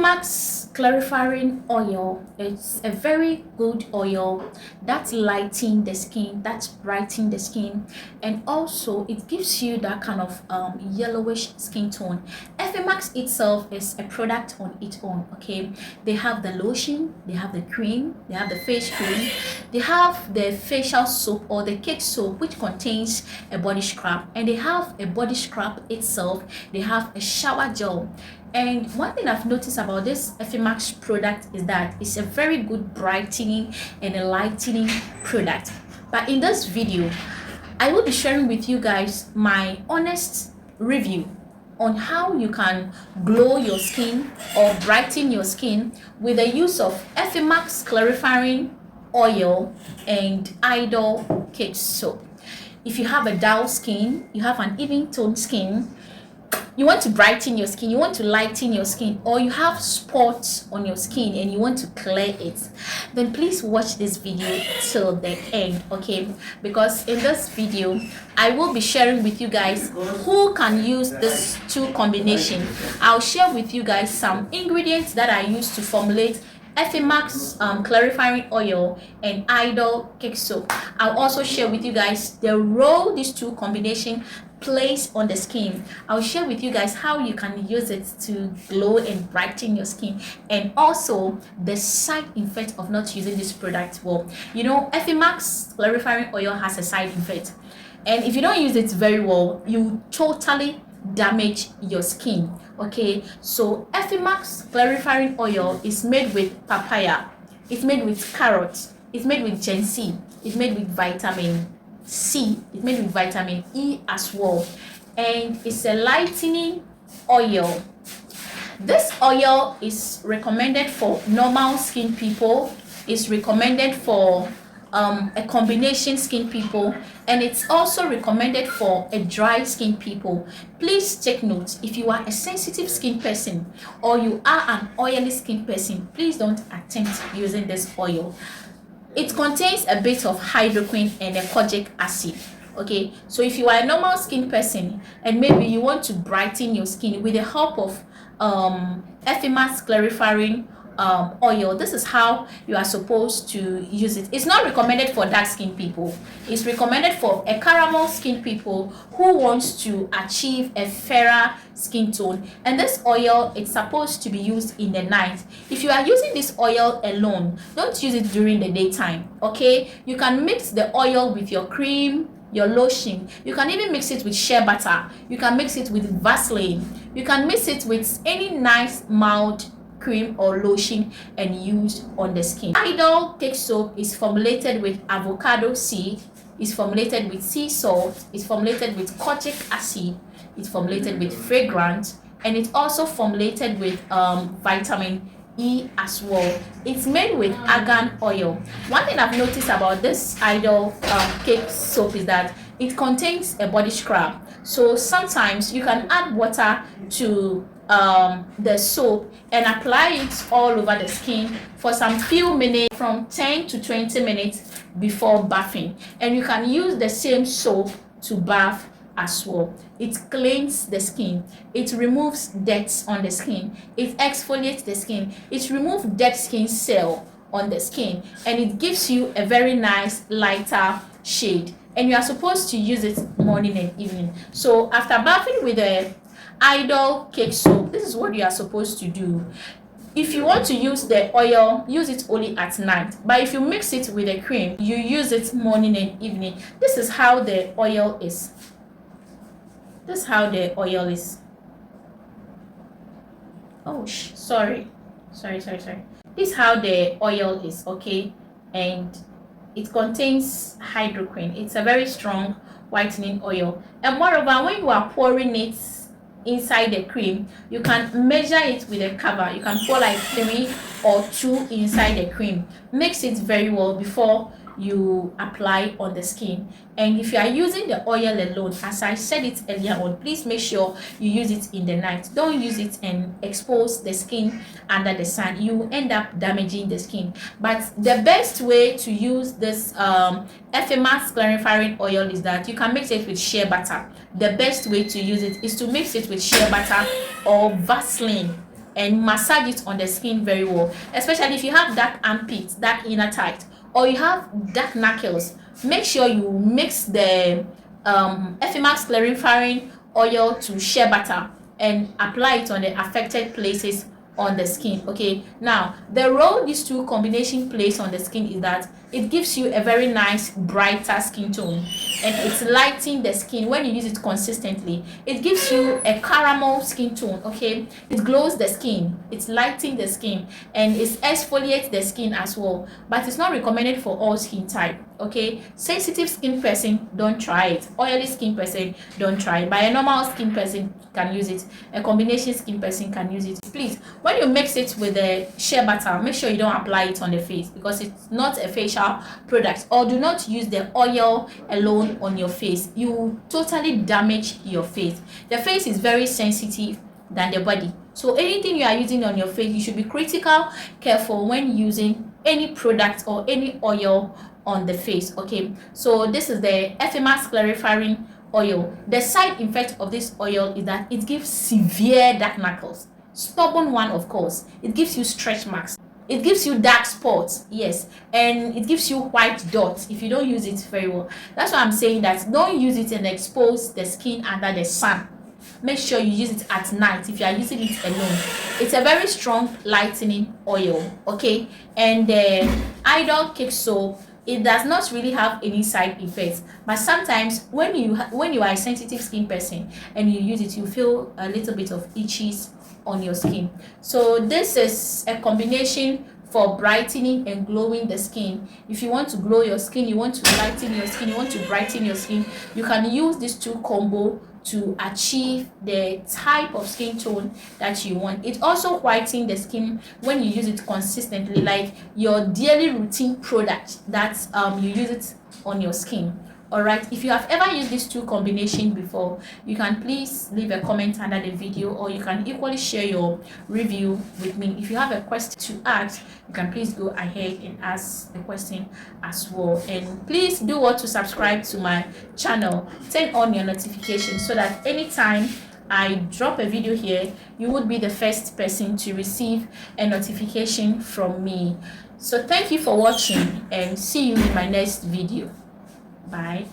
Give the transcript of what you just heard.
Effimax clarifying oil, it's a very good oil that lightens the skin, that brightens the skin, and also it gives you that kind of yellowish skin tone. Effimax itself is a product on its own. Okay, they have the lotion, they have the cream, they have the face cream, they have the facial soap or the cake soap, which contains a body scrub, and they have a body scrub itself. They have a shower gel. And one thing I've noticed about this Effimax product is that it's a very good brightening and a lightening product. But in this video, I will be sharing with you guys my honest review on how you can glow your skin or brighten your skin with the use of Effimax clarifying oil and Idole cake soap. If you have a dull skin, you have an even toned skin, you want to brighten your skin, you want to lighten your skin, or you have spots on your skin and you want to clear it, then please watch this video till the end, okay? Because in this video I will be sharing with you guys who can use this two combination. I'll share with you guys some ingredients that I use to formulate Effimax clarifying oil and Idole cake soap. I'll also share with you guys the role these two combination plays on the skin. I'll share with you guys how you can use it to glow and brighten your skin, and also the side effect of not using this product well. You know, Effimax clarifying oil has a side effect, and if you don't use it very well, you totally damage your skin. Okay, so Effimax clarifying oil is made with papaya, it's made with carrot, it's made with ginseng, it's made with vitamin C, it's made with vitamin E as well, and it's a lightening oil. This oil is recommended for normal skin people, it's recommended for a combination skin people, and it's also recommended for a dry skin people. Please take note, if you are a sensitive skin person or you are an oily skin person, please don't attempt using this oil. It contains a bit of hydroquinone and a kojic acid. Okay, so if you are a normal skin person and maybe you want to brighten your skin with the help of Effimax clarifying oil, this is how you are supposed to use it. It's not recommended for dark skin people, it's recommended for a caramel skin people who wants to achieve a fairer skin tone. And this oil, it's supposed to be used in the night. If you are using this oil alone, don't use it during the daytime. Okay, you can mix the oil with your cream, your lotion, you can even mix it with shea butter, you can mix it with Vaseline, you can mix it with any nice mild cream or lotion and use on the skin. Idole cake soap is formulated with avocado seed, is formulated with sea salt, is formulated with kojic acid, it's formulated with fragrance, and it's also formulated with vitamin E as well. It's made with argan oil. One thing I've noticed about this Idole cake soap is that it contains a body scrub, so sometimes you can add water to the soap and apply it all over the skin for some few minutes, from 10 to 20 minutes before bathing, and you can use the same soap to bath as well. It cleans the skin, it removes dirt on the skin, it exfoliates the skin, it removes dead skin cell on the skin, and it gives you a very nice lighter shade. And you are supposed to use it morning and evening. So after bathing with the Idole cake soap, this is what you are supposed to do. If you want to use the oil, use it only at night, but if you mix it with the cream, you use it morning and evening. This is how the oil is. This is how the oil is. Oh, sorry. This is how the oil is, okay? And it contains hydroquinone. It's a very strong whitening oil. And moreover, when you are pouring it inside the cream, you can measure it with a cover. You can pour like 3 or 2 inside the cream. Mix it very well before you apply on the skin. And if you are using the oil alone, as I said it earlier on, please make sure you use it in the night. Don't use it and expose the skin under the sun. You end up damaging the skin. But the best way to use this Effimax clarifying oil is that you can mix it with shea butter. The best way to use it is to mix it with shea butter or Vaseline. and massage it on the skin very well, especially if you have dark armpits, dark inner thighs, or you have dark knuckles. Make sure you mix the Effimax clarifying oil to shea butter and apply it on the affected places on the skin. Okay, now the role these two combination plays on the skin is that it gives you a very nice brighter skin tone, and it's lightening the skin. When you use it consistently, it gives you a caramel skin tone. Okay, it glows the skin, it's lightening the skin, and it exfoliates the skin as well, but it's not recommended for all skin type. Okay, sensitive skin person, don't try it. Oily skin person, don't try it. But a normal skin person can use it. A combination skin person can use it. Please, when you mix it with the shea butter, make sure you don't apply it on the face, because it's not a facial product. Or do not use the oil alone on your face. You totally damage your face. The face is very sensitive than the body, so anything you are using on your face, you should be careful when using any product or any oil on the face. Okay, so this is the Effimax clarifying oil. The side effect of this oil is that it gives severe dark knuckles, stubborn one, of course. It gives you stretch marks, it gives you dark spots, yes, and it gives you white dots if you don't use it very well. That's why I'm saying that don't use it and expose the skin under the sun. Make sure you use it at night if you are using it alone. It's a very strong lightening oil. Okay, and the Idole soap, it does not really have any side effects, but sometimes when you are a sensitive skin person and you use it, you feel a little bit of itches on your skin. So this is a combination for brightening and glowing the skin. If you want to glow your skin, you want to lighten your skin, you want to brighten your skin, you can use these two combo to achieve the type of skin tone that you want. It also whitens the skin when you use it consistently, like your daily routine product that you use it on your skin. All right, if you have ever used these two combinations before, you can please leave a comment under the video, or you can equally share your review with me. If you have a question to ask, you can please go ahead and ask the question as well. And please do want to subscribe to my channel, turn on your notifications so that anytime I drop a video here, you would be the first person to receive a notification from me. So thank you for watching, and see you in my next video. Bye.